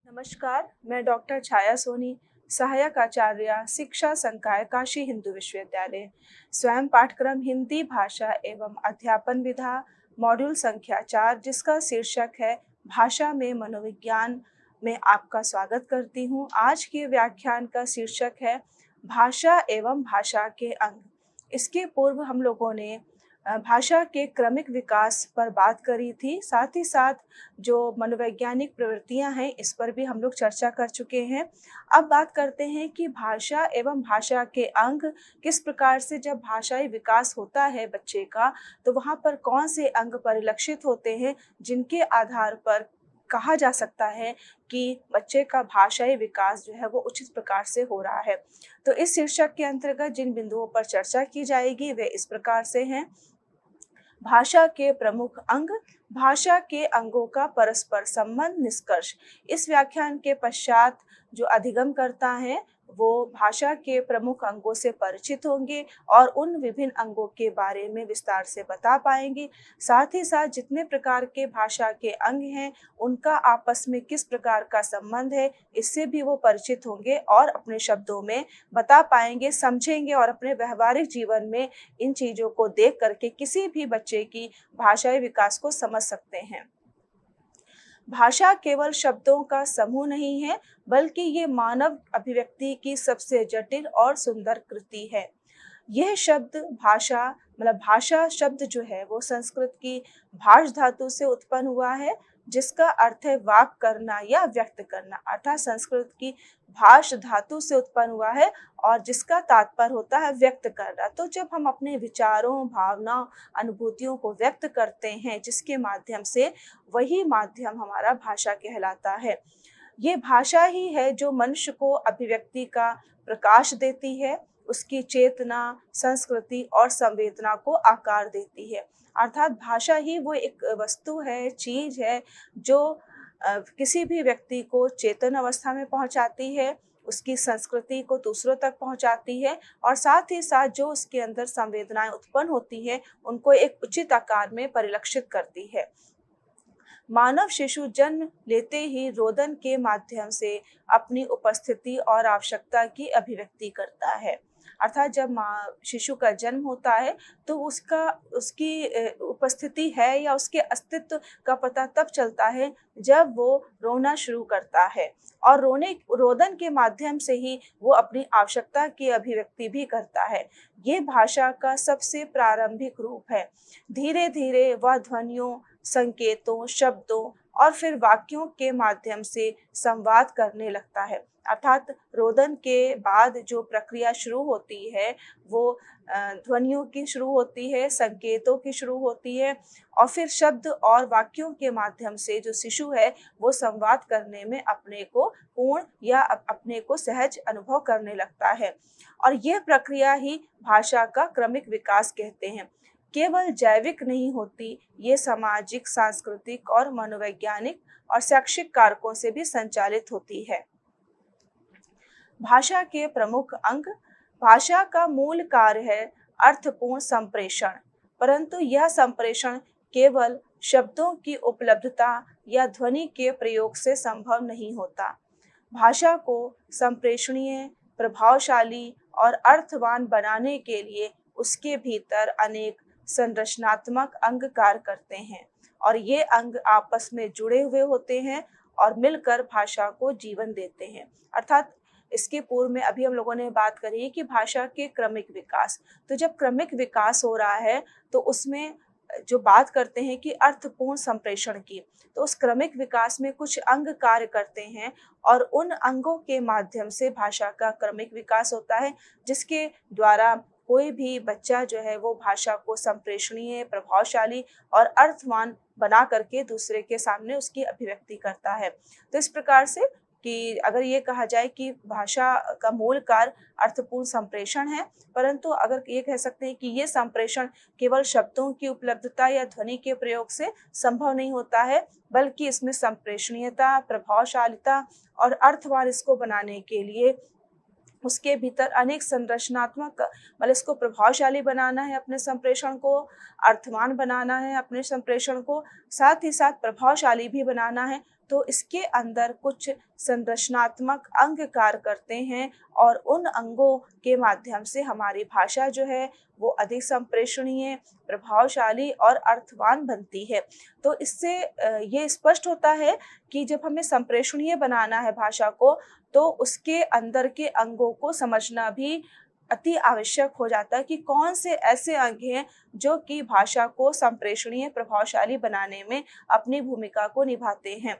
नमस्कार, मैं डॉक्टर छाया सोनी, सहायक आचार्य शिक्षा संकाय काशी हिंदू विश्वविद्यालय, स्वयं पाठ्यक्रम हिंदी भाषा एवं अध्यापन विधा, मॉड्यूल संख्या 4 जिसका शीर्षक है भाषा में मनोविज्ञान में आपका स्वागत करती हूँ। आज के व्याख्यान का शीर्षक है भाषा एवं भाषा के अंग। इसके पूर्व हम लोगों ने भाषा के क्रमिक विकास पर बात करी थी, साथ ही साथ जो मनोवैज्ञानिक प्रवृत्तियां हैं इस पर भी हम लोग चर्चा कर चुके हैं। अब बात करते हैं कि भाषा एवं भाषा के अंग किस प्रकार से जब भाषाई विकास होता है बच्चे का, तो वहाँ पर कौन से अंग परिलक्षित होते हैं जिनके आधार पर कहा जा सकता है कि बच्चे का भाषाई विकास जो है वो उचित प्रकार से हो रहा है। तो इस शीर्षक के अंतर्गत जिन बिंदुओं पर चर्चा की जाएगी वे इस प्रकार से हैं। भाषा के प्रमुख अंग, भाषा के अंगों का परस्पर संबंध, निष्कर्ष। इस व्याख्यान के पश्चात जो अधिगम करता है वो भाषा के प्रमुख अंगों से परिचित होंगे और उन विभिन्न अंगों के बारे में विस्तार से बता पाएंगे। साथ ही साथ जितने प्रकार के भाषा के अंग हैं उनका आपस में किस प्रकार का संबंध है, इससे भी वो परिचित होंगे और अपने शब्दों में बता पाएंगे, समझेंगे और अपने व्यवहारिक जीवन में इन चीज़ों को देख करके किसी भी बच्चे की भाषाई विकास को समझ सकते हैं। भाषा केवल शब्दों का समूह नहीं है, बल्कि ये मानव अभिव्यक्ति की सबसे जटिल और सुंदर कृति है। यह शब्द भाषा भाषा शब्द जो है वो संस्कृत की भाष धातु से उत्पन्न हुआ है, जिसका अर्थ है वाक करना या व्यक्त करना। अर्थात संस्कृत की भाष धातु से उत्पन्न हुआ है और जिसका तात्पर्य होता है व्यक्त करना। तो जब हम अपने विचारों, भावनाओं, अनुभूतियों को व्यक्त करते हैं जिसके माध्यम से, वही माध्यम हमारा भाषा कहलाता है। ये भाषा ही है जो मनुष्य को अभिव्यक्ति का प्रकाश देती है, उसकी चेतना, संस्कृति और संवेदना को आकार देती है। अर्थात भाषा ही वो एक वस्तु है, चीज़ है जो किसी भी व्यक्ति को चेतन अवस्था में पहुंचाती है, उसकी संस्कृति को दूसरों तक पहुंचाती है और साथ ही साथ जो उसके अंदर संवेदनाएं उत्पन्न होती हैं उनको एक उचित आकार में परिलक्षित करती है। मानव शिशु जन्म लेते ही रोदन के माध्यम से अपनी उपस्थिति और आवश्यकता की अभिव्यक्ति करता है। अर्थात जब शिशु का जन्म होता है तो उसकी उपस्थिति है या उसके अस्तित्व का पता तब चलता है जब वो रोना शुरू करता है और रोदन के माध्यम से ही वो अपनी आवश्यकता की अभिव्यक्ति भी करता है। ये भाषा का सबसे प्रारंभिक रूप है। धीरे धीरे वह ध्वनियों, संकेतों, शब्दों और फिर वाक्यों के माध्यम से संवाद करने लगता है। अर्थात रोदन के बाद जो प्रक्रिया शुरू होती है वो ध्वनियों की शुरू होती है, संकेतों की शुरू होती है और फिर शब्द और वाक्यों के माध्यम से जो शिशु है वो संवाद करने में अपने को पूर्ण या अपने को सहज अनुभव करने लगता है। और यह प्रक्रिया ही भाषा का क्रमिक विकास कहते हैं। केवल जैविक नहीं होती, ये सामाजिक, सांस्कृतिक और मनोवैज्ञानिक और शैक्षिक कारकों से भी संचालित होती है। भाषा के प्रमुख अंग, भाषा का मूल कार्य है अर्थपूर्ण संप्रेषण, परंतु यह संप्रेषण केवल शब्दों की उपलब्धता या ध्वनि के प्रयोग से संभव नहीं होता। भाषा को संप्रेषणीय, प्रभावशाली और अर्थवान बनाने के लिए उसके भीतर अनेक संरचनात्मक अंग कार्य करते हैं और ये अंग आपस में जुड़े हुए होते हैं और मिलकर भाषा को जीवन देते हैं। अर्थात इसके पूर्व में अभी हम लोगों ने बात करी कि भाषा के क्रमिक विकास, तो जब क्रमिक विकास हो रहा है तो उसमें जो बात करते हैं कि अर्थपूर्ण संप्रेषण की, तो उस क्रमिक विकास में कुछ अंग कार्य करते हैं और उन अंगों के माध्यम से भाषा का क्रमिक विकास होता है, जिसके द्वारा कोई भी बच्चा जो है वो भाषा को संप्रेषणीय, प्रभावशाली और अर्थवान बना करके दूसरे के सामने उसकी अभिव्यक्ति करता है। तो इस प्रकार से कि अगर ये कहा जाए कि भाषा का मूल कार्य अर्थपूर्ण संप्रेषण है, परंतु अगर ये कह सकते हैं कि ये संप्रेषण केवल शब्दों की उपलब्धता या ध्वनि के प्रयोग से संभव नहीं होता है, बल्कि इसमें संप्रेषणीयता, प्रभावशालिता और अर्थवान इसको बनाने के लिए उसके भीतर अनेक संरचनात्मक इसको प्रभावशाली बनाना है, अपने संप्रेषण को अर्थवान बनाना है, अपने संप्रेषण को साथ ही साथ प्रभावशाली भी बनाना है, तो इसके अंदर कुछ संरचनात्मक अंग कार्य करते हैं और उन अंगों के माध्यम से हमारी भाषा जो है वो अधिक संप्रेषणीय, प्रभावशाली और अर्थवान बनती है। तो इससे ये स्पष्ट होता है कि जब हमें संप्रेषणीय बनाना है भाषा को, तो उसके अंदर के अंगों को समझना भी अति आवश्यक हो जाता है कि कौन से ऐसे अंग हैं जो कि भाषा को संप्रेषणीय, प्रभावशाली बनाने में अपनी भूमिका को निभाते हैं।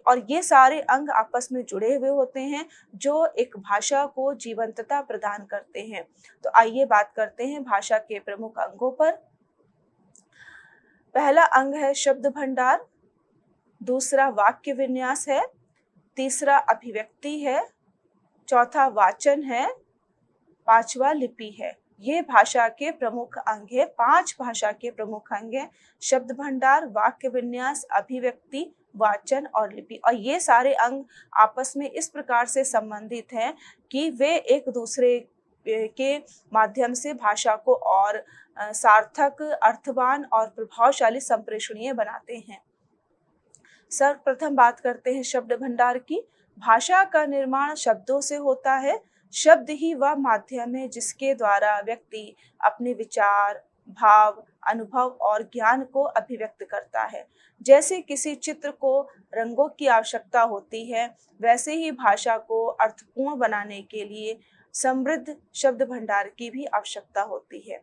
और ये सारे अंग आपस में जुड़े हुए होते हैं जो एक भाषा को जीवंतता प्रदान करते हैं। तो आइए बात करते हैं भाषा के प्रमुख अंगों पर। पहला अंग है शब्द भंडार, दूसरा वाक्य विन्यास है, तीसरा अभिव्यक्ति है, चौथा वाचन है, पांचवा लिपि है। ये भाषा के प्रमुख अंग है। 5 भाषा के प्रमुख अंग हैं: शब्द भंडार, वाक्य विन्यास, अभिव्यक्ति, वाचन और लिपि। और ये सारे अंग आपस में इस प्रकार से संबंधित हैं कि वे एक दूसरे के माध्यम से भाषा को और सार्थक, अर्थवान और प्रभावशाली संप्रेषणीय बनाते हैं। सर्वप्रथम बात करते हैं शब्द भंडार की। भाषा का निर्माण शब्दों से होता है। शब्द ही वह माध्यम है जिसके द्वारा व्यक्ति अपने विचार, भाव, अनुभव और ज्ञान को अभिव्यक्त करता है। जैसे किसी चित्र को रंगों की आवश्यकता होती है, वैसे ही भाषा को अर्थपूर्ण बनाने के लिए समृद्ध शब्द भंडार की भी आवश्यकता होती है।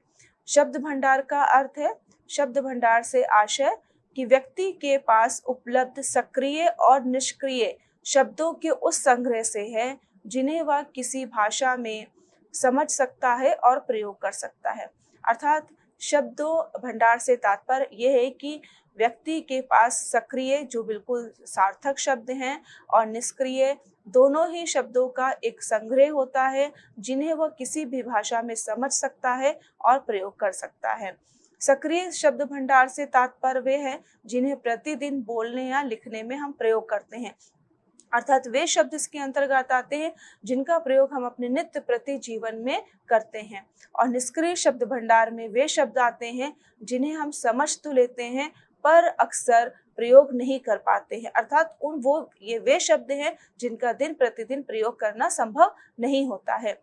शब्द भंडार का अर्थ है, शब्द भंडार से आशय कि व्यक्ति के पास उपलब्ध सक्रिय और निष्क्रिय शब्दों के उस संग्रह से है जिन्हें वह किसी भाषा में समझ सकता है और प्रयोग कर सकता है। अर्थात शब्दों भंडार से तात्पर्य यह है कि व्यक्ति के पास सक्रिय, जो बिल्कुल सार्थक शब्द हैं, और निष्क्रिय, दोनों ही शब्दों का एक संग्रह होता है जिन्हें वह किसी भी भाषा में समझ सकता है और प्रयोग कर सकता है। सक्रिय शब्द भंडार से तात्पर्य वे हैं जिन्हें प्रतिदिन बोलने या लिखने में हम प्रयोग करते हैं। अर्थात वे शब्द इसके अंतर्गत आते हैं जिनका प्रयोग हम अपने नित्य प्रति जीवन में करते हैं। और निष्क्रिय शब्द भंडार में वे शब्द आते हैं जिन्हें हम समझ तो लेते हैं पर अक्सर प्रयोग नहीं कर पाते हैं। अर्थात ये वे शब्द हैं जिनका दिन प्रतिदिन प्रयोग करना संभव नहीं होता है।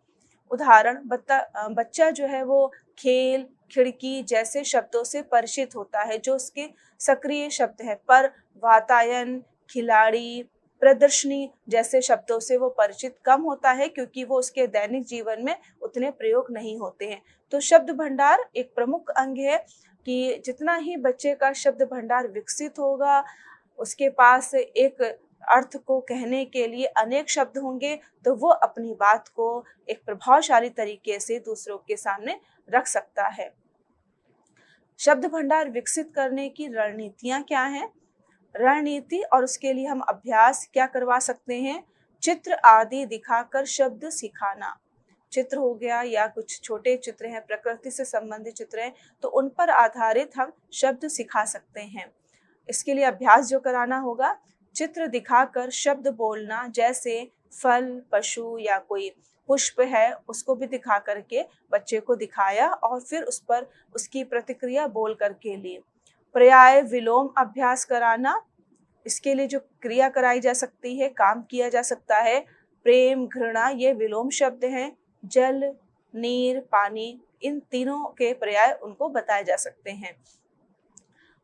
उदाहरण, बच्चा जो है वो खेल, खिड़की जैसे शब्दों से परिचित होता है जो उसके सक्रिय शब्द हैं, पर वातायन, खिलाड़ी, प्रदर्शनी जैसे शब्दों से वो परिचित कम होता है क्योंकि वो उसके दैनिक जीवन में उतने प्रयोग नहीं होते हैं। तो शब्द भंडार एक प्रमुख अंग है कि जितना ही बच्चे का शब्द भंडार विकसित होगा, उसके पास एक अर्थ को कहने के लिए अनेक शब्द होंगे, तो वो अपनी बात को एक प्रभावशाली तरीके से दूसरों के सामने रख सकता है। शब्द भंडार विकसित करने की रणनीतियां क्या हैं? रणनीति और उसके लिए हम अभ्यास क्या करवा सकते हैं? चित्र आदि दिखाकर शब्द सिखाना। चित्र हो गया या कुछ छोटे चित्र हैं, प्रकृति से संबंधित चित्र हैं, तो उन पर आधारित हम शब्द सिखा सकते हैं। इसके लिए अभ्यास जो कराना होगा, चित्र दिखाकर शब्द बोलना, जैसे फल, पशु या कोई पुष्प है उसको भी दिखा करके बच्चे को दिखाया और फिर उस पर उसकी प्रतिक्रिया बोल करके ली। पर्याय विलोम अभ्यास कराना, इसके लिए जो क्रिया कराई जा सकती है, काम किया जा सकता है। प्रेम, घृणा ये विलोम शब्द हैं। जल, नीर, पानी, इन तीनों के पर्याय उनको बताए जा सकते हैं।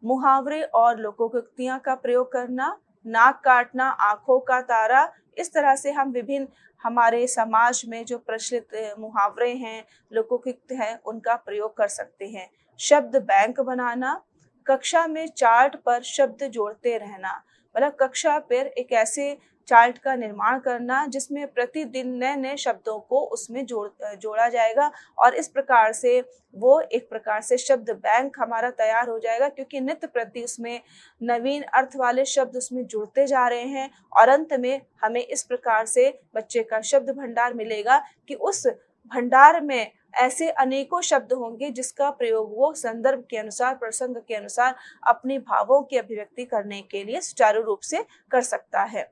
मुहावरे और लोकोक्तियां का प्रयोग करना, नाक काटना, आंखों का तारा, इस तरह से हम विभिन्न हमारे समाज में जो प्रचलित मुहावरे हैं, लोकोक्ति हैं, उनका प्रयोग कर सकते हैं। शब्द बैंक बनाना, कक्षा में चार्ट पर शब्द जोड़ते रहना, मतलब कक्षा पर एक ऐसे चार्ट का निर्माण करना जिसमें प्रतिदिन नए नए शब्दों को उसमें जोड़ा जाएगा और इस प्रकार से वो एक प्रकार से शब्द बैंक हमारा तैयार हो जाएगा, क्योंकि नित्य प्रति उसमें नवीन अर्थ वाले शब्द उसमें जुड़ते जा रहे हैं और अंत में हमें इस प्रकार से बच्चे का शब्द भंडार मिलेगा कि उस भंडार में ऐसे अनेकों शब्द होंगे जिसका प्रयोग वो संदर्भ के अनुसार, प्रसंग के अनुसार अपने भावों की अभिव्यक्ति करने के लिए सुचारू रूप से कर सकता है।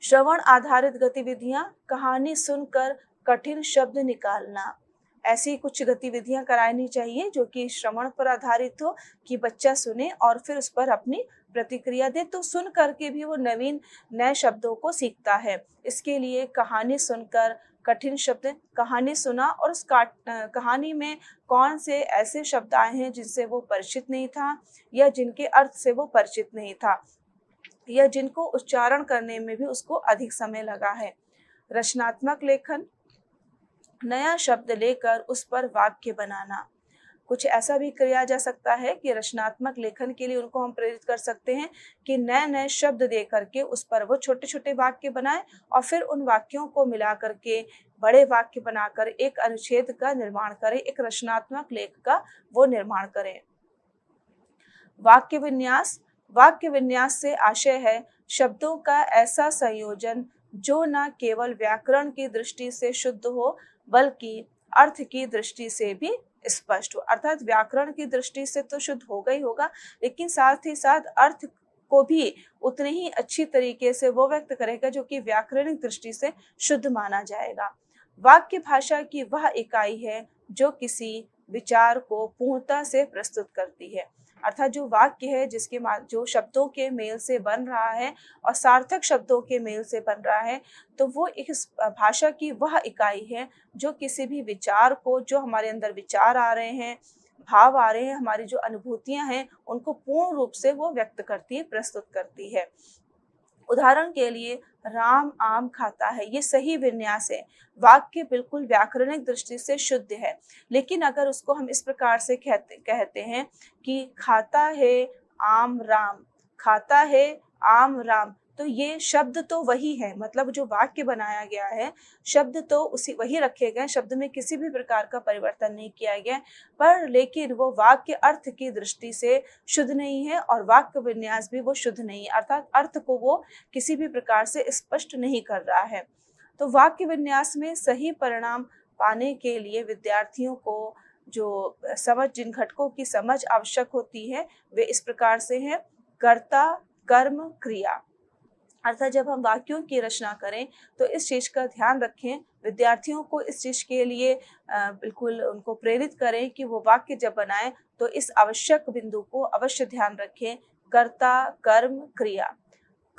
श्रवण आधारित गतिविधियां, कहानी सुनकर कठिन शब्द निकालना, ऐसी कुछ गतिविधियां करानी चाहिए जो कि श्रवण पर आधारित हो, कि बच्चा सुने और फिर उस पर अपनी प्रतिक्रिया दे, तो सुन करके भी वो नवीन नए शब्दों को सीखता है। इसके लिए कहानी सुनकर कठिन शब्द, कहानी सुना और उस कहानी में कौन से ऐसे शब्द आए हैं जिनसे वो परिचित नहीं था या जिनके अर्थ से वो परिचित नहीं था या जिनको उच्चारण करने में भी उसको अधिक समय लगा है। रचनात्मक लेखन, नया शब्द लेकर उस पर वाक्य बनाना। कुछ ऐसा भी किया जा सकता है कि रचनात्मक लेखन के लिए उनको हम प्रेरित कर सकते हैं कि नए नए शब्द दे करके उस पर वो छोटे छोटे वाक्य बनाएं और फिर उन वाक्यों को मिला करके बड़े वाक्य बनाकर एक अनुच्छेद का निर्माण करें, एक रचनात्मक लेख का वो निर्माण करें। वाक्य विन्यास, वाक्य विन्यास से आशय है शब्दों का ऐसा संयोजन जो न केवल व्याकरण की दृष्टि से शुद्ध हो बल्कि अर्थ की दृष्टि से भी स्पष्ट हो। अर्थात व्याकरण की दृष्टि से तो शुद्ध होगा ही होगा, लेकिन साथ ही साथ अर्थ को भी उतनी ही अच्छी तरीके से वो व्यक्त करेगा जो कि व्याकरणिक दृष्टि से शुद्ध माना जाएगा। वाक्य भाषा की वह इकाई है जो किसी विचार को पूर्णता से प्रस्तुत करती है। अर्थात जो वाक्य है जिसके जो शब्दों के मेल से बन रहा है और सार्थक शब्दों के मेल से बन रहा है, तो वो एक भाषा की वह इकाई है जो किसी भी विचार को, जो हमारे अंदर विचार आ रहे हैं, भाव आ रहे हैं, हमारी जो अनुभूतियां हैं, उनको पूर्ण रूप से वो व्यक्त करती है, प्रस्तुत करती है। उदाहरण के लिए राम आम खाता है, ये सही विन्यास है। वाक्य बिल्कुल व्याकरणिक दृष्टि से शुद्ध है, लेकिन अगर उसको हम इस प्रकार से कहते हैं कि खाता है आम राम, खाता है आम राम, तो ये शब्द तो वही है, मतलब जो वाक्य बनाया गया है शब्द तो उसी वही रखे गए, शब्द में किसी भी प्रकार का परिवर्तन नहीं किया गया, पर लेकिन वो वाक्य अर्थ की दृष्टि से शुद्ध नहीं है और वाक्य विन्यास भी वो शुद्ध नहीं है, अर्थात अर्थ को वो किसी भी प्रकार से स्पष्ट नहीं कर रहा है। तो वाक्य विन्यास में सही परिणाम पाने के लिए विद्यार्थियों को जो समझ, जिन घटकों की समझ आवश्यक होती है वे इस प्रकार से हैं। कर्ता, कर्म, क्रिया। अर्थात जब हम वाक्यों की रचना करें तो इस चीज का ध्यान रखें, विद्यार्थियों को इस चीज के लिए बिल्कुल उनको प्रेरित करें कि वो वाक्य जब बनाएं तो इस आवश्यक बिंदु को अवश्य ध्यान रखें। कर्ता, कर्म, क्रिया,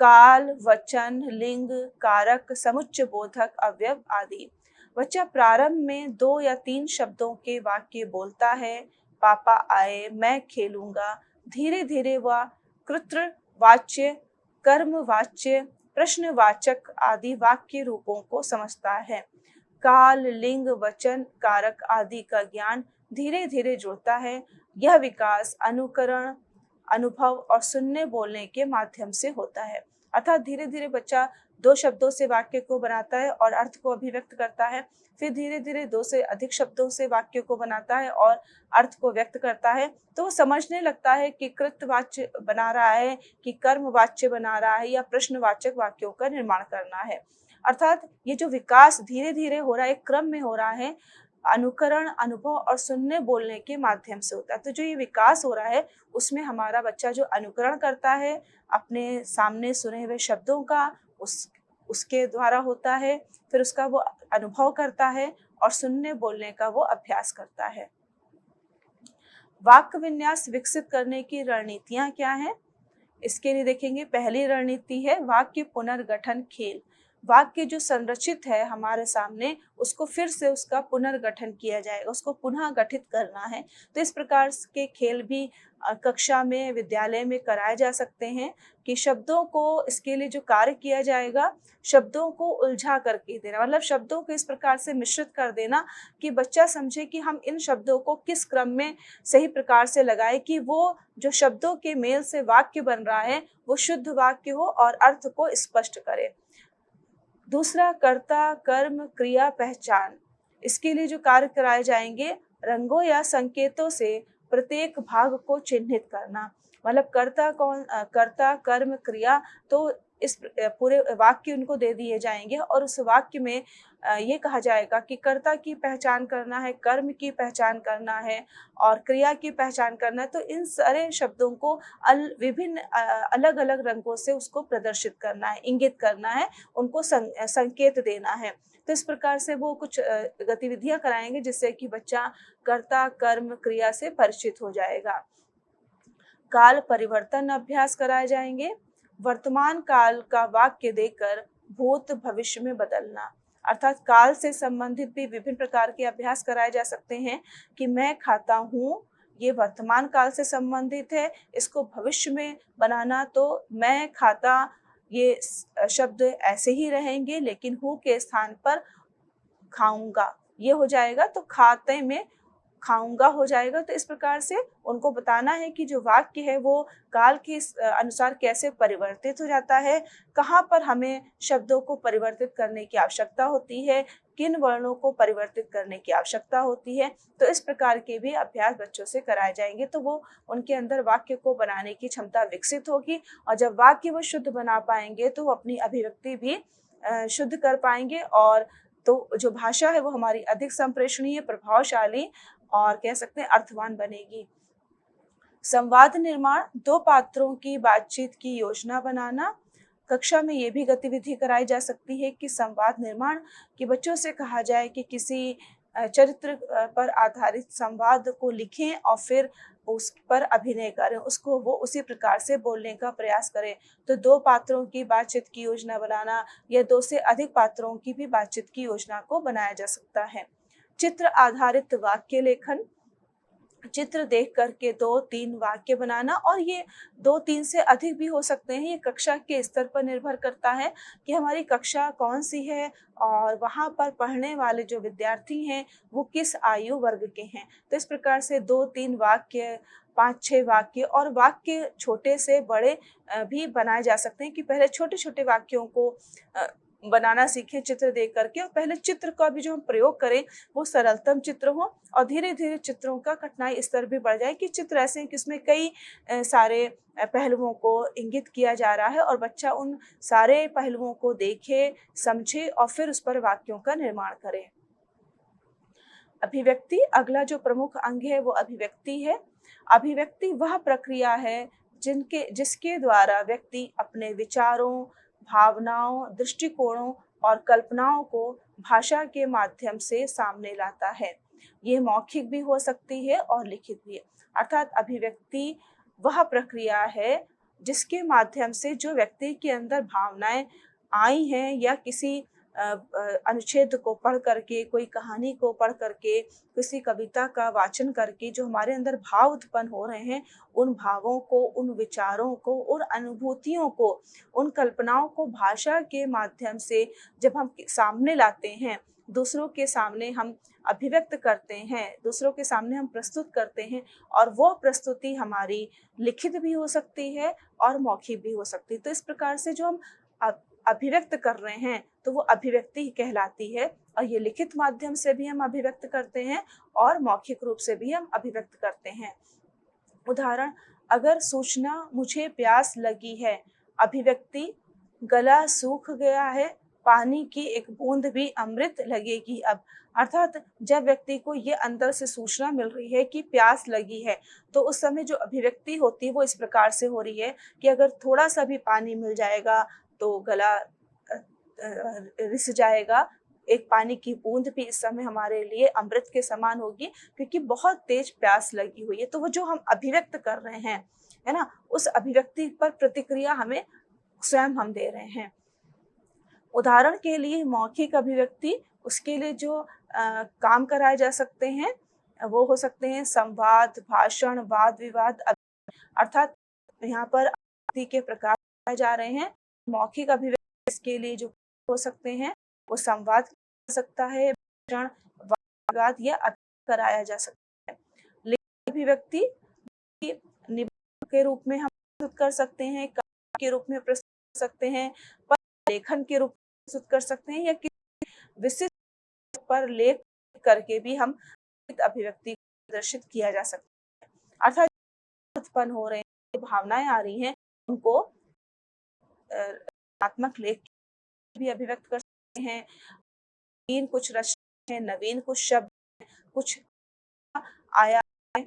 काल, वचन, लिंग, कारक, समुच्चय बोधक, अवयव आदि। बच्चा प्रारंभ में 2 या 3 शब्दों के वाक्य बोलता है, पापा आए, मैं खेलूंगा। धीरे धीरे वह कृतवाच्य, कर्मवाच्य, प्रश्नवाचक आदि वाक्य रूपों को समझता है। काल, लिंग, वचन, कारक आदि का ज्ञान धीरे धीरे जुड़ता है। यह विकास अनुकरण, अनुभव और सुनने बोलने के माध्यम से होता है। अर्थात धीरे धीरे बच्चा 2 शब्दों से वाक्य को बनाता है और अर्थ को अभिव्यक्त करता है, फिर धीरे धीरे 2 से अधिक शब्दों से वाक्य को बनाता है और अर्थ को व्यक्त करता है। तो वो समझने लगता है कि कृतवाच्य बना रहा है, कि कर्मवाच्य बना रहा है या प्रश्नवाचक वाक्यों का निर्माण करना है। अर्थात ये जो विकास धीरे धीरे हो रहा है, एक क्रम में हो रहा है, अनुकरण, अनुभव और सुनने बोलने के माध्यम से होता है। तो जो ये विकास हो रहा है उसमें हमारा बच्चा जो अनुकरण करता है अपने सामने सुने हुए शब्दों का, उसके द्वारा होता है, फिर उसका वो अनुभव करता है और सुनने बोलने का वो अभ्यास करता है। वाक्य विन्यास विकसित करने की रणनीतियां क्या हैं? इसके लिए देखेंगे, पहली रणनीति है वाक्य पुनर्गठन खेल। वाक्य जो संरचित है हमारे सामने, उसको फिर से उसका पुनर्गठन किया जाएगा, उसको पुनः गठित करना है। तो इस प्रकार के खेल भी कक्षा में, विद्यालय में कराए जा सकते हैं कि शब्दों को, इसके लिए जो कार्य किया जाएगा, शब्दों को उलझा करके देना, मतलब शब्दों को इस प्रकार से मिश्रित कर देना कि बच्चा समझे कि हम इन शब्दों को किस क्रम में सही प्रकार से लगाए कि वो जो शब्दों के मेल से वाक्य बन रहा है वो शुद्ध वाक्य हो और अर्थ को स्पष्ट करे। दूसरा, कर्ता, कर्म, क्रिया, पहचान। इसके लिए जो कार्य कराए जाएंगे, रंगों या संकेतों से प्रत्येक भाग को चिन्हित करना, मतलब कर्ता कौन, कर्ता, कर्म, क्रिया, तो इस पूरे वाक्य उनको दे दिए जाएंगे और उस वाक्य में ये कहा जाएगा कि कर्ता की पहचान करना है, कर्म की पहचान करना है और क्रिया की पहचान करना है। तो इन सारे शब्दों को विभिन्न अलग अलग रंगों से उसको प्रदर्शित करना है, इंगित करना है, उनको संकेत देना है। तो इस प्रकार से वो कुछ गतिविधियां कराएंगे जिससे कि बच्चा कर्ता, कर्म, क्रिया से परिचित हो जाएगा। काल परिवर्तन अभ्यास कराए जाएंगे। वर्तमान काल का वाक्य देकर भूत भविष्य में बदलना, अर्थात काल से संबंधित भी विभिन्न प्रकार के अभ्यास कराए जा सकते हैं कि मैं खाता हूँ, ये वर्तमान काल से संबंधित है। इसको भविष्य में बनाना तो मैं खाता, ये शब्द ऐसे ही रहेंगे, लेकिन हूँ के स्थान पर खाऊंगा ये हो जाएगा, तो खाते में खाऊंगा हो जाएगा। तो इस प्रकार से उनको बताना है कि जो वाक्य है वो काल के अनुसार कैसे परिवर्तित हो जाता है, कहाँ पर हमें शब्दों को परिवर्तित करने की आवश्यकता होती है, किन वर्णों को परिवर्तित करने की आवश्यकता होती है। तो इस प्रकार के भी अभ्यास बच्चों से कराए जाएंगे, तो वो उनके अंदर वाक्य को बनाने की क्षमता विकसित होगी। और जब वाक्य वो शुद्ध बना पाएंगे तो वो अपनी अभिव्यक्ति भी शुद्ध कर पाएंगे, और तो जो भाषा है वो हमारी अधिक संप्रेषणीय, प्रभावशाली और कह सकते हैं अर्थवान बनेगी। संवाद निर्माण, दो पात्रों की बातचीत की योजना बनाना। कक्षा में ये भी गतिविधि कराई जा सकती है कि संवाद निर्माण, कि बच्चों से कहा जाए कि किसी चरित्र पर आधारित संवाद को लिखें और फिर उस पर अभिनय करें, उसको वो उसी प्रकार से बोलने का प्रयास करें। तो दो पात्रों की बातचीत की योजना बनाना या दो से अधिक पात्रों की भी बातचीत की योजना को बनाया जा सकता है। चित्र आधारित वाक्य लेखन, चित्र देख करके 2-3 वाक्य बनाना, और ये 2-3 से अधिक भी हो सकते हैं। ये कक्षा के स्तर पर निर्भर करता है कि हमारी कक्षा कौन सी है और वहाँ पर पढ़ने वाले जो विद्यार्थी हैं वो किस आयु वर्ग के हैं। तो इस प्रकार से 2-3 वाक्य, 5-6 वाक्य, और वाक्य छोटे से बड़े भी बनाए जा सकते हैं कि पहले छोटे-छोटे वाक्यों को बनाना सीखें चित्र देख करके, और पहले चित्र का भी जो हम प्रयोग करें वो सरलतम चित्र हो, और धीरे धीरे चित्रों का कठिनाई स्तर भी बढ़ जाए कि चित्र ऐसे हैं कि उसमें कई सारे पहलुओं को इंगित किया जा रहा है, और बच्चा उन सारे पहलुओं को देखे, समझे और फिर उस पर वाक्यों का निर्माण करे। अभिव्यक्ति, अगला जो प्रमुख अंग है वो अभिव्यक्ति है। अभिव्यक्ति वह प्रक्रिया है जिसके द्वारा व्यक्ति अपने विचारों, भावनाओं, दृष्टिकोणों और कल्पनाओं को भाषा के माध्यम से सामने लाता है। ये मौखिक भी हो सकती है और लिखित भी। अर्थात अभिव्यक्ति वह प्रक्रिया है जिसके माध्यम से जो व्यक्ति के अंदर भावनाएं आई हैं, या किसी अनुच्छेद को पढ़ करके, कोई कहानी को पढ़ करके, किसी कविता का वाचन करके जो हमारे अंदर भाव उत्पन्न हो रहे हैं, उन भावों को, उन विचारों को, उन अनुभूतियों को, उन कल्पनाओं को भाषा के माध्यम से जब हम सामने लाते हैं, दूसरों के सामने हम अभिव्यक्त करते हैं, दूसरों के सामने हम प्रस्तुत करते हैं, और वो प्रस्तुति हमारी लिखित भी हो सकती है और मौखिक भी हो सकती है। तो इस प्रकार से जो हम अभिव्यक्त कर रहे हैं तो वो अभिव्यक्ति कहलाती है, और ये लिखित माध्यम से भी हम अभिव्यक्त करते हैं और मौखिक रूप से भी हम अभिव्यक्त करते हैं। उदाहरण, अगर सूचना मुझे प्यास लगी है, अभिव्यक्ति गला सूख गया है, पानी की एक बूंद भी अमृत लगेगी अब। अर्थात जब व्यक्ति को ये अंदर से सूचना मिल रही है कि प्यास लगी है, तो उस समय जो अभिव्यक्ति होती है वो इस प्रकार से हो रही है कि अगर थोड़ा सा भी पानी मिल जाएगा तो गला रिस जाएगा, एक पानी की बूंद भी इस समय हमारे लिए अमृत के समान होगी, क्योंकि बहुत तेज प्यास लगी हुई है। तो वो जो हम अभिव्यक्त कर रहे हैं, है ना, उस अभिव्यक्ति पर प्रतिक्रिया हमें स्वयं हम दे रहे हैं। उदाहरण के लिए मौखिक अभिव्यक्ति, उसके लिए जो काम कराए जा सकते हैं वो हो सकते हैं संवाद, भाषण, वाद विवाद। अर्थात यहाँ पर अभिव्यक्ति के प्रकार बताए जा रहे हैं। मौखिक अभिव्यक्ति इसके लिए जो हो सकते हैं वो संवाद कर सकता है, भाषण, वाद विवाद या कराया जा सकता है। लिखित अभिव्यक्ति निबंध के रूप में हम प्रस्तुत कर सकते हैं, कविता के रूप में प्रस्तुत कर सकते हैं, लेखन के रूप में प्रस्तुत कर सकते हैं, या किसी विशिष्ट पर लेख करके भी हम अभिव्यक्ति प्रदर्शित किया जा सकता है। अर्थात उत्पन्न हो रहे हैं, भावनाएं आ रही हैं, उनको रचनात्मक लेख भी अभिव्यक्त कर सकते हैं। नवीन कुछ रचना है, नवीन कुछ शब्द, कुछ आया है,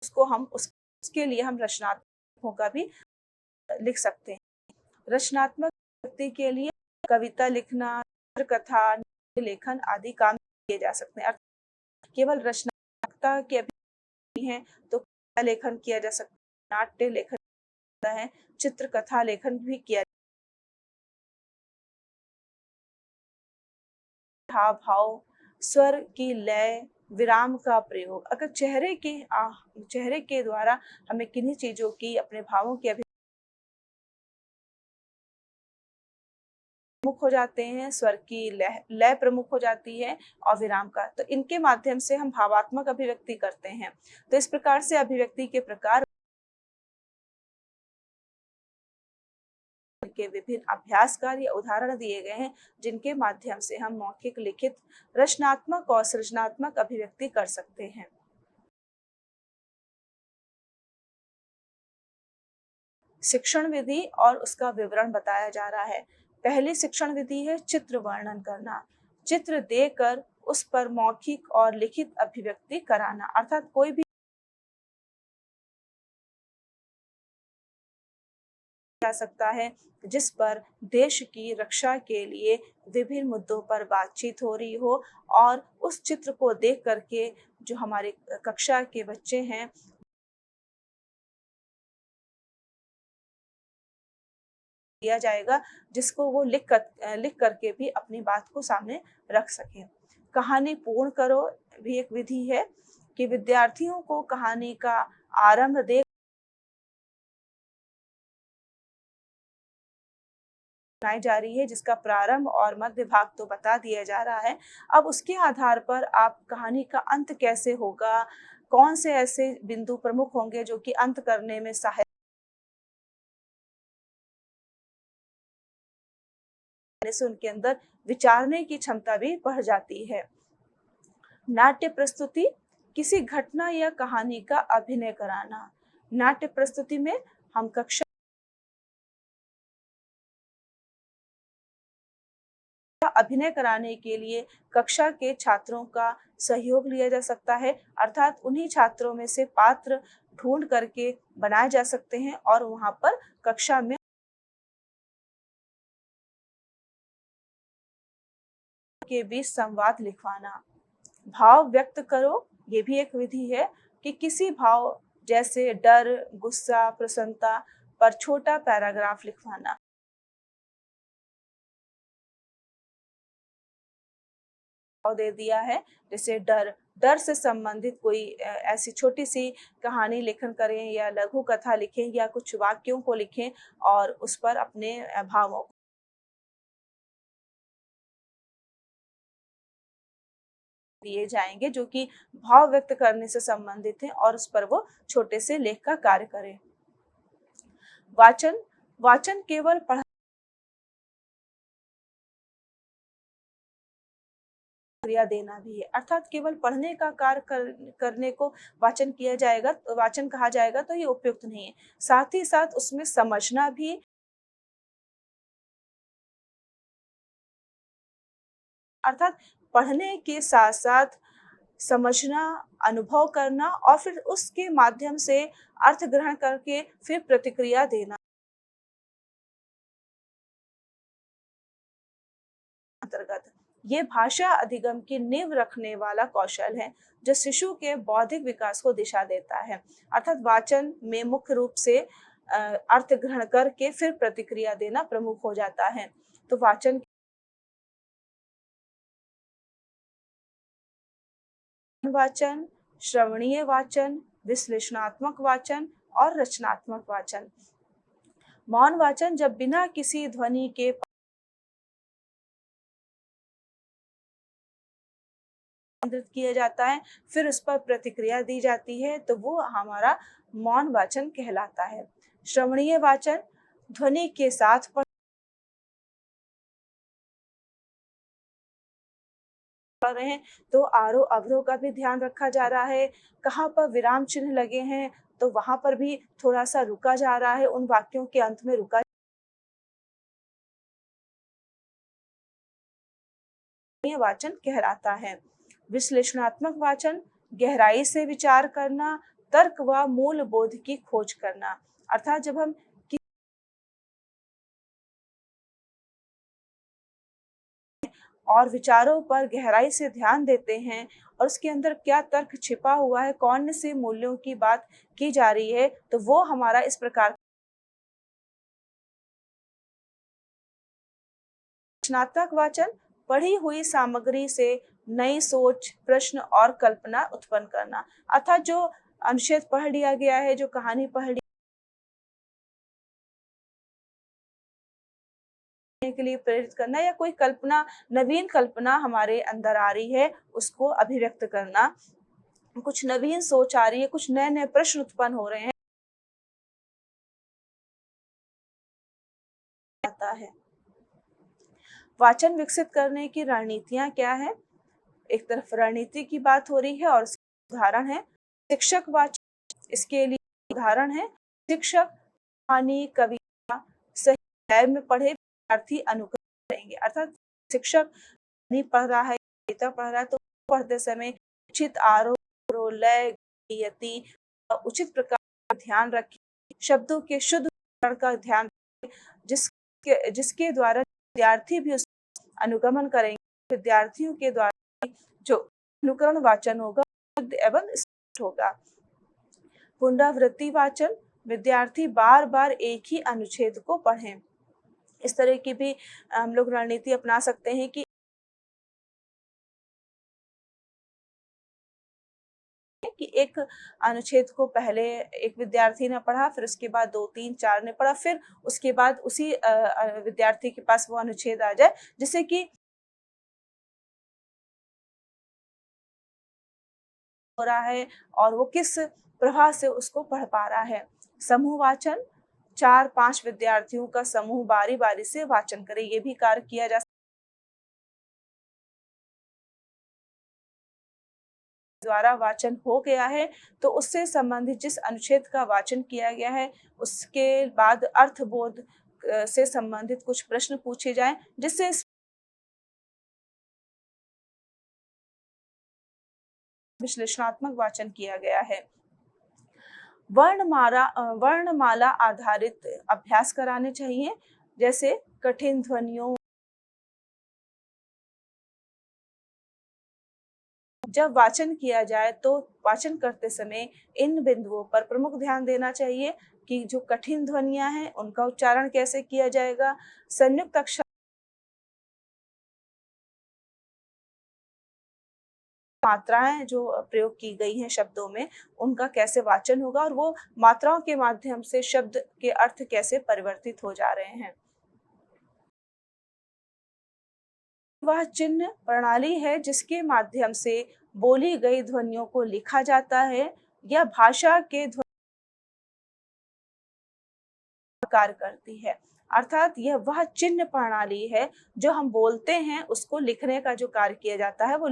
उसको हम उसके लिए हम रचनात्मकों का भी लिख सकते हैं। रचनात्मक व्यक्ति के लिए कविता लिखना, कथा, लेखन आदि काम किए जा सकते हैं। केवल रचनात्मकता के अभिव्यक्ति है तो कविता लेखन किया जा सकता है, नाट्य लेखन होता है, चित्रकथा लेखन भी किया, हाव भाव, स्वर की लय, विराम का प्रयोग। अगर चेहरे के द्वारा हमें किन्हीं चीजों की, अपने भावों की प्रमुख हो जाते हैं, स्वर की लय प्रमुख हो जाती है और विराम का, तो इनके माध्यम से हम भावात्मक अभिव्यक्ति करते हैं। तो इस प्रकार से अभिव्यक्ति के प्रकार के विभिन्न अभ्यास कार्य उदाहरण दिए गए हैं, जिनके माध्यम से हम मौखिक, लिखित, रचनात्मक और सृजनात्मक अभिव्यक्ति कर सकते हैं। शिक्षण विधि और उसका विवरण बताया जा रहा है। पहली शिक्षण विधि है चित्र वर्णन करना। चित्र देकर उस पर मौखिक और लिखित अभिव्यक्ति कराना, अर्थात कोई भी जा सकता है जिस पर देश की रक्षा के लिए विभिन्न मुद्दों पर बातचीत हो रही हो, और उस चित्र को देख करके जो हमारे कक्षा के बच्चे हैं दिया जाएगा, जिसको वो लिख करके भी अपनी बात को सामने रख सकें। कहानी पूर्ण करो भी एक विधि है कि विद्यार्थियों को कहानी का आरंभ दे बनाई जा रही है, जिसका प्रारंभ और मध्य भाग तो बता दिया जा रहा है। अब उसके आधार पर आप कहानी का अंत कैसे होगा, कौन से ऐसे बिंदु प्रमुख होंगे जो कि अंत करने में सहायक से उनके अंदर विचारने की क्षमता भी बढ़ जाती है। नाट्य प्रस्तुति, किसी घटना या कहानी का अभिनय कराना। नाट्य प्रस्तुति में हम कक्षा अभिनय कराने के लिए कक्षा के छात्रों का सहयोग लिया जा सकता है, अर्थात उन्हीं छात्रों में से पात्र ढूंढ करके बनाए जा सकते हैं और वहां पर कक्षा में के बीच संवाद लिखवाना। भाव व्यक्त करो, ये भी एक विधि है कि किसी भाव जैसे डर, गुस्सा, प्रसन्नता पर छोटा पैराग्राफ लिखवाना। भाव दे दिया है, जैसे डर, डर से संबंधित कोई ऐसी छोटी सी कहानी लेखन करें या लघु कथा लिखें या कुछ वाक्यों को लिखें और उस पर अपने भावों दिए जाएंगे जो कि भाव व्यक्त करने से संबंधित हैं, और उस पर वो छोटे से लेख का कार्य करें। वाचन, वाचन केवल क्रिया देना भी है, अर्थात केवल पढ़ने का कार्य करने को वाचन किया जाएगा, वाचन कहा जाएगा तो ये उपयुक्त नहीं है। साथ ही साथ उसमें समझना भी, अर्थात पढ़ने के साथ साथ समझना, अनुभव करना और फिर उसके माध्यम से अर्थ ग्रहण करके फिर प्रतिक्रिया देना अंतर्गत। ये भाषा अधिगम की नींव रखने वाला कौशल है जो शिशु के बौद्धिक विकास को दिशा देता है। अर्थात वाचन में मुख्य रूप से अर्थ ग्रहण करके फिर प्रतिक्रिया देना प्रमुख हो जाता है। तो वाचन, वाचन, श्रवणीय वाचन, विश्लेषणात्मक वाचन और रचनात्मक वाचन। मौन वाचन जब बिना किसी ध्वनि के केंद्रित किया जाता है, फिर उस पर प्रतिक्रिया दी जाती है, तो वो हमारा मौन वाचन कहलाता है। श्रवणीय वाचन ध्वनि के साथ पढ़ रहे हैं तो आरोह अवरोह का भी ध्यान रखा जा रहा है, कहाँ पर विराम चिन्ह लगे हैं तो वहां पर भी थोड़ा सा रुका जा रहा है, उन वाक्यों के अंत में रुका वाचन कहलाता है। विश्लेषणात्मक वाचन गहराई से विचार करना, तर्क व मूल बोध की खोज करना, अर्थात जब हम और विचारों पर गहराई से ध्यान देते हैं और उसके अंदर क्या तर्क छिपा हुआ है, कौन से मूल्यों की बात की जा रही है, तो वो हमारा इस प्रकार रचनात्मक वाचन पढ़ी हुई सामग्री से नई सोच, प्रश्न और कल्पना उत्पन्न करना। अर्थात जो अनुच्छेद पढ़ लिया गया है, जो कहानी पढ़ ली के लिए प्रेरित करना, या कोई कल्पना, नवीन कल्पना हमारे अंदर आ रही है, उसको अभिव्यक्त करना। कुछ नवीन सोच आ रही है, कुछ नए-नए प्रश्न उत्पन्न हो रहे हैं, आता है। वाचन विकसित करने की रणनीतियाँ क्या है? एक तरफ रणनीति की बात हो रही है और उदाहरण है शिक्षक वाचन। इसके लिए उदाहरण है शिक्षक कहानी, कविता सही लय में पढ़े, विद्यार्थी अनुकरण करेंगे। अर्थात शिक्षक नहीं पढ़ रहा है, कविता पढ़ रहा है, तो पढ़ते समय उचित आरोह, लय, गति, उचित प्रकार का ध्यान रखें, शब्दों के शुद्ध उच्चारण का ध्यान रखें, जिसके द्वारा विद्यार्थी भी उस अनुगमन करेंगे। विद्यार्थियों के द्वारा जो अनुकरण वाचन होगा शुद्ध एवं स्पष्ट होगा। पुनरावृत्ति वाचन, विद्यार्थी बार बार एक ही अनुच्छेद को पढ़ें। इस तरह की भी हम लोग रणनीति अपना सकते हैं कि एक अनुच्छेद को पहले एक विद्यार्थी ने पढ़ा, फिर उसके बाद 2, 3, 4 ने पढ़ा, फिर उसके बाद उसी विद्यार्थी के पास वो अनुच्छेद आ जाए, जिससे कि हो रहा है और वो किस प्रवाह से उसको पढ़ पा रहा है। समूह वाचन, 4-5 विद्यार्थियों का समूह बारी-बारी से वाचन करे, ये भी कार्य किया जा द्वारा वाचन हो गया है, तो उससे संबंधित जिस अनुच्छेद का वाचन किया गया है, उसके बाद अर्थबोध से संबंधित कुछ प्रश्न पूछे जाएँ, जिससे विश्लेषणात्मक वाचन किया गया है। वर्णमाला आधारित अभ्यास कराने चाहिए, जैसे कठिन ध्वनियों। जब वाचन किया जाए तो वाचन करते समय इन बिंदुओं पर प्रमुख ध्यान देना चाहिए कि जो कठिन ध्वनियां हैं उनका उच्चारण कैसे किया जाएगा, संयुक्त अक्षर मात्राएं जो प्रयोग की गई हैं शब्दों में, उनका कैसे वाचन होगा और वो मात्राओं के माध्यम से शब्द के अर्थ कैसे परिवर्तित हो जा रहे हैं। वह चिन्ह प्रणाली है जिसके माध्यम से बोली गई ध्वनियों को लिखा जाता है या भाषा के कार्य करती है। अर्थात यह वह चिन्ह प्रणाली है जो हम बोलते हैं, उसको लिखने का जो कार्य किया जाता है वो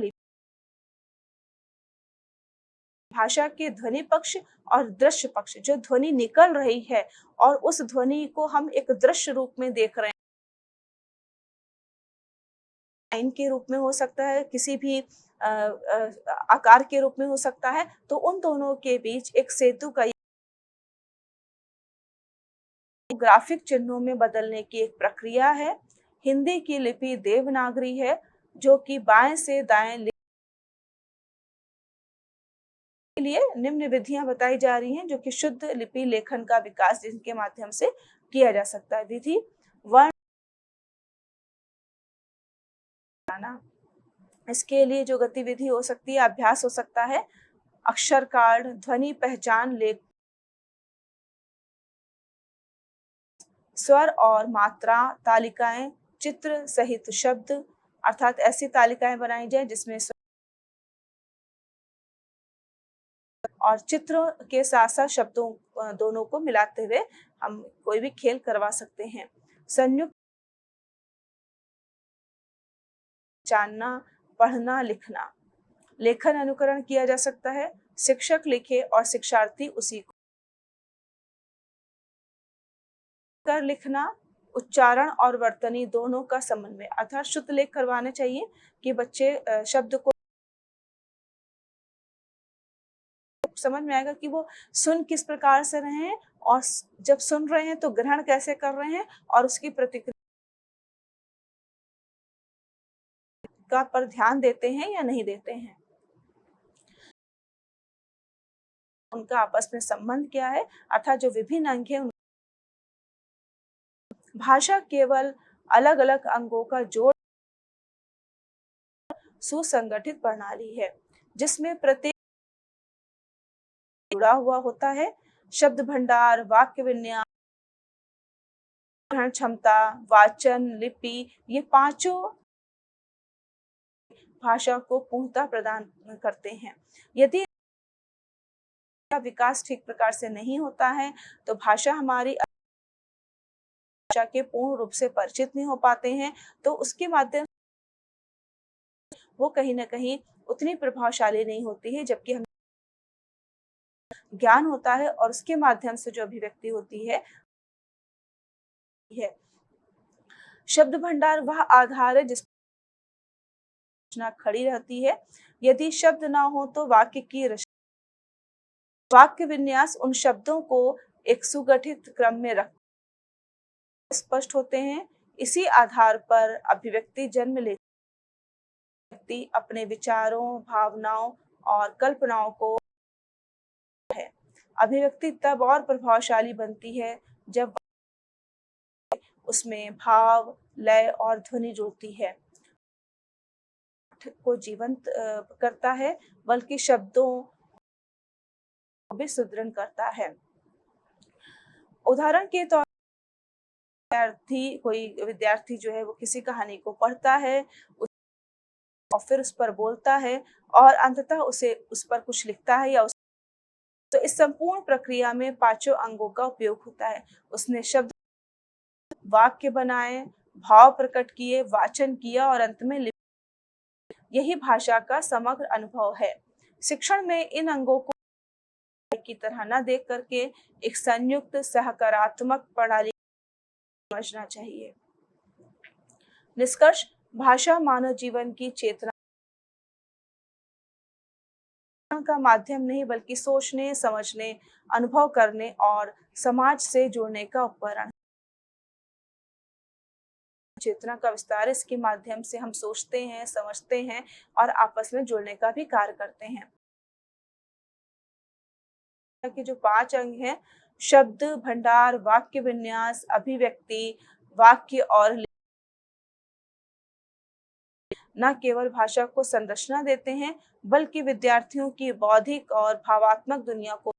भाषा के ध्वनि पक्ष और दृश्य पक्ष, जो ध्वनि निकल रही है और उस ध्वनि को हम एक दृश्य रूप में देख रहे हैं, लाइन के रूप में हो सकता है, किसी भी आकार के रूप में हो सकता है, तो उन दोनों के बीच एक सेतु का ग्राफिक चिन्हों में बदलने की एक प्रक्रिया है। हिंदी की लिपि देवनागरी है, जो कि बाएं से दाएं के लिए निम्न विधियां बताई जा रही हैं, जो कि शुद्ध लिपि लेखन का विकास जिनके माध्यम से किया जा सकता है। विधि वर्ण, इसके लिए जो गतिविधि हो सकती है, अभ्यास हो सकता है, अक्षर कार्ड, ध्वनि पहचान लेख, स्वर और मात्रा तालिकाएं, चित्र सहित शब्द, अर्थात ऐसी तालिकाएं बनाई जाए जिसमें और चित्रों के साथ साथ शब्दों दोनों को मिलाते हुए हम कोई भी खेल करवा सकते हैं। संयुक्त जानना, पढ़ना, लिखना, लेखन अनुकरण किया जा सकता है। शिक्षक लिखे और शिक्षार्थी उसी को कर लिखना, उच्चारण और वर्तनी दोनों का समन्वय, अर्थात शुद्ध लेख करवाने चाहिए कि बच्चे शब्द को समझ में आएगा कि वो सुन किस प्रकार से रहे हैं और जब सुन रहे हैं तो ग्रहण कैसे कर रहे हैं और उसकी प्रतिक्रिया का पर ध्यान देते हैं या नहीं देते हैं, उनका आपस में संबंध क्या है, अर्थात जो विभिन्न अंग हैं। भाषा केवल अलग अलग अंगों का जोड़ सुसंगठित प्रणाली है जिसमें प्रत्येक जुड़ा हुआ होता है। शब्द भंडार, वाक्य विन्यास, ग्रहण क्षमता, वाचन, लिपि, ये पांचों भाषा को पूर्णता प्रदान करते हैं। यदि विकास ठीक प्रकार से नहीं होता है तो भाषा हमारी भाषा के पूर्ण रूप से परिचित नहीं हो पाते हैं, तो उसके माध्यम वो कहीं ना कहीं उतनी प्रभावशाली नहीं होती है, जबकि हमें ज्ञान होता है और उसके माध्यम से जो अभिव्यक्ति होती है। शब्द भंडार वह आधार है जिस रचना खड़ी रहती है। यदि शब्द ना हो तो वाक्य की रचना, वाक्य विन्यास उन शब्दों को एक सुगठित क्रम में रख स्पष्ट होते हैं। इसी आधार पर अभिव्यक्ति जन्म लेती, व्यक्ति अपने विचारों, भावनाओं और कल्पनाओं को है। अभिव्यक्ति तब और प्रभावशाली बनती है जब उसमें भाव, लय और ध्वनि जुड़ती है, को जीवंत करता है, बल्कि शब्दों को भी सुदृढ़ करता है। उदाहरण के तौर कोई विद्यार्थी जो है वो किसी कहानी को पढ़ता है और फिर उस पर बोलता है और अंततः उस पर कुछ लिखता है या तो इस संपूर्ण प्रक्रिया में पांचों अंगों का उपयोग होता है। उसने शब्द, वाक्य बनाए, भाव प्रकट किए, वाचन किया और अंत में यही भाषा का समग्र अनुभव है। शिक्षण में इन अंगों को की तरह न देख करके एक संयुक्त सहकारात्मक प्रणाली समझना चाहिए। निष्कर्ष, भाषा मानव जीवन की चेतना का माध्यम नहीं बल्कि सोचने, समझने, अनुभव करने और समाज से जुड़ने का उपकरण। चेतना का विस्तार इसके माध्यम से हम सोचते हैं, समझते हैं और आपस में जुड़ने का भी कार्य करते हैं। के जो 5 अंग हैं, शब्द भंडार, वाक्य विन्यास, अभिव्यक्ति, वाक्य और न केवल भाषा को संरचना देते हैं बल्कि विद्यार्थियों की बौद्धिक और भावात्मक दुनिया को।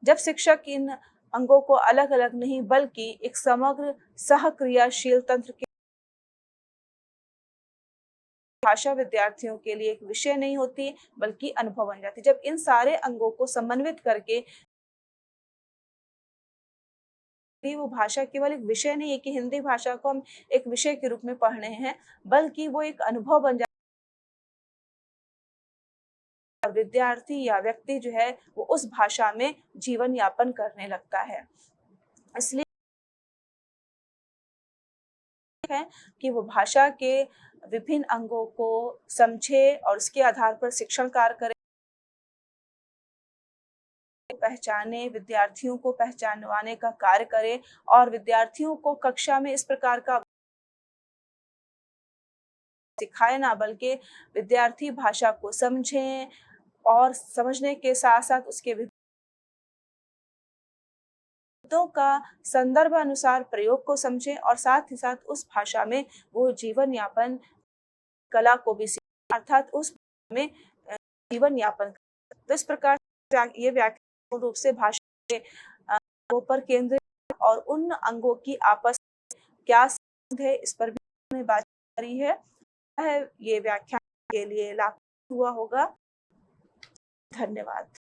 जब शिक्षक इन अंगों को अलग अलग नहीं बल्कि एक समग्र सहक्रियाशील तंत्र के, भाषा विद्यार्थियों के लिए एक विषय नहीं होती बल्कि अनुभव बन जाती। जब इन सारे अंगों को समन्वित करके, वो भाषा केवल एक विषय नहीं है कि हिंदी भाषा को हम एक विषय के रूप में पढ़ रहे हैं, बल्कि वो एक अनुभव बन जाता है। विद्यार्थी या व्यक्ति जो है वो उस भाषा में जीवन यापन करने लगता है। इसलिए है कि वो भाषा के विभिन्न अंगों को समझे और उसके आधार पर शिक्षण कार्य करे, पहचाने, विद्यार्थियों को पहचानवाने का कार्य करे और विद्यार्थियों को कक्षा में इस प्रकार का सिखाए ना, बल्कि विद्यार्थी भाषा को समझें और समझने के साथ साथ उसके शब्दों का संदर्भ अनुसार प्रयोग को समझें और साथ ही साथ उस भाषा में वो जीवन यापन कला को भी सीखें, अर्थात उस में जीवन यापन। तो इस प्रकार ये व्याख्या रूप से भाषा के अंगों पर केंद्रित और उन अंगों की आपस क्या संबंध है इस पर भी हमने बात करी है। ये व्याख्यान के लिए लाभ हुआ होगा। धन्यवाद।